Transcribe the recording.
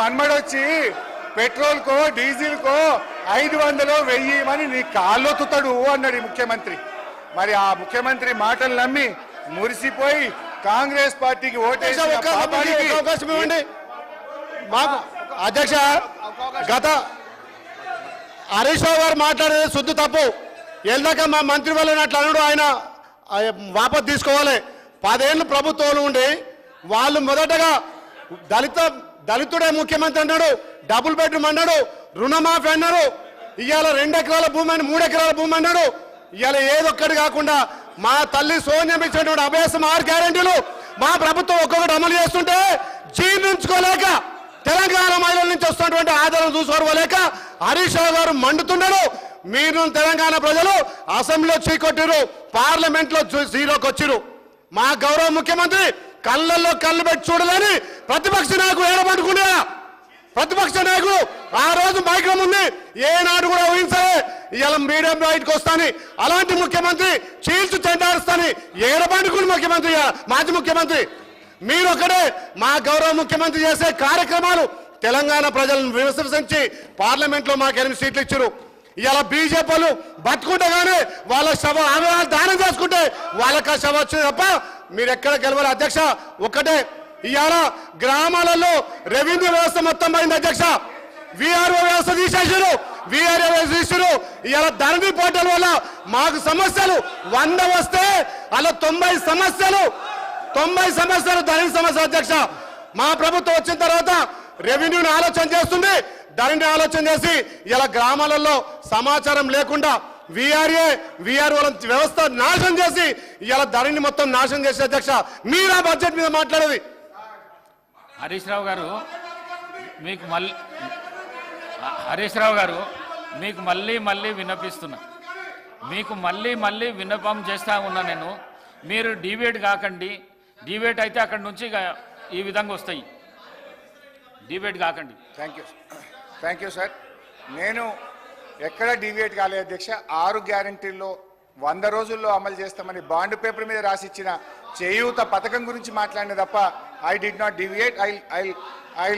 మన్మడొచ్చి పెట్రోల్కో డీజిల్కో 500 1000 నీ కాళ్ళొత్తుతాడు అన్నాడు ముఖ్యమంత్రి. మరి ఆ ముఖ్యమంత్రి మాటలు నమ్మి మురిసిపోయి కాంగ్రెస్ పార్టీకి ఓటేసి అవకాశం ఇవ్వండి మాకు. అధ్యక్ష, గత హరీష్ రావు గారు మాట్లాడేది శుద్ధ తప్పు. వెళ్దాక మా మంత్రి వాళ్ళని అట్లా అన్నాడు, ఆయన వాపసు తీసుకోవాలి. 10 ఏళ్ళు ప్రభుత్వంలో ఉండి వాళ్ళు మొదటగా దళితుడే ముఖ్యమంత్రి అన్నాడు, డబుల్ బెడ్రూమ్ అన్నాడు, రుణమాఫీ అన్నాడు, ఇవాళ 2 ఎకరాల భూమి అని 3 ఎకరాల భూమి అన్నాడు. ఇవాళ ఏదొక్కటి కాకుండా మా తల్లి సోనియా ఇచ్చినటువంటి అభ్యాసం 6 గ్యారెంటీలు మా ప్రభుత్వం ఒక్కొక్కటి అమలు చేస్తుంటే జీర్ణించుకోలేక తెలంగాణ మహిళల నుంచి వస్తున్నటువంటి ఆదరణ చూసుకోలేక హరీష్ రావు గారు మండుతున్నాడు. మీరు తెలంగాణ ప్రజలు అసెంబ్లీలో చీకొట్టిరు, పార్లమెంట్ లో జీరోకి వచ్చిరు. మా గౌరవ ముఖ్యమంత్రి కళ్ళల్లో కళ్ళు పెట్టి చూడాలని ప్రతిపక్ష నాయకుడు ఏడబట్టుకున్నా. ప్రతిపక్ష నాయకుడు ఆ రోజు మైక్రం ఉంది, ఏనాడు కూడా ఊహించలే ఇవాళ మీడియం బయటకు వస్తాని. అలాంటి ముఖ్యమంత్రి చీల్చు చెండారుస్తాని ఏడబట్టుకుని ముఖ్యమంత్రి, మాజీ ముఖ్యమంత్రి మీరు ఒకటే. మా గౌరవ ముఖ్యమంత్రి చేసే కార్యక్రమాలు తెలంగాణ ప్రజలను విమర్శించి పార్లమెంట్ లో మాకు 8 సీట్లు ఇచ్చారు. ఇలా బీజేపీలు బతుకుంటేగానే వాళ్ళ శవ ఆమె దానం చేసుకుంటే వాళ్ళకి ఆ శవ వచ్చింది తప్ప మీరు ఎక్కడ గెలవాలి. అధ్యక్ష, ఒక్కటే, ఇవాళ గ్రామాలలో రెవెన్యూ వ్యవస్థ మొత్తం పోయింది. అధ్యక్ష, విఆర్ఓ వ్యవస్థ తీసేసారు, విఆర్ఓ తీసారు. ఇవాళ ధరణి పోర్టల్ వల్ల మాకు సమస్యలు 100 వస్తే అలా 90 సమస్యలు ధరణి సమస్యలు. అధ్యక్ష, మా ప్రభుత్వం వచ్చిన తర్వాత రెవెన్యూని ఆలోచన చేస్తుంది, ధరణి ఆలోచన చేసి ఇలా గ్రామాలలో సమాచారం లేకుండా విఆర్ఓ వ్యవస్థ నాశనం చేసి ఇలా ధరణి మొత్తం నాశనం చేసి. అధ్యక్ష, మీరు ఆ బడ్జెట్ మీద మాట్లాడేది. హరీష్ రావు గారు మీకు హరీష్ రావు గారు మీకు మళ్ళీ విన్నపిస్తున్నా, మీకు మళ్ళీ విన్నపం చేస్తా ఉన్నా నేను. మీరు డిబేట్ కాకండి. డిబేట్ అయితే అక్కడి నుంచి ఈ విధంగా వస్తాయి. డిబేట్ కాకండి. Thank you sir. నేను ఎక్కడ డివియేట్ కాలేదు అధ్యక్ష. 6 గ్యారంటీల్లో 100 రోజుల్లో అమలు చేస్తామని బాండ్ పేపర్ మీద రాసిచ్చిన చేయూత పథకం గురించి మాట్లాడిన తప్ప I did not deviate. I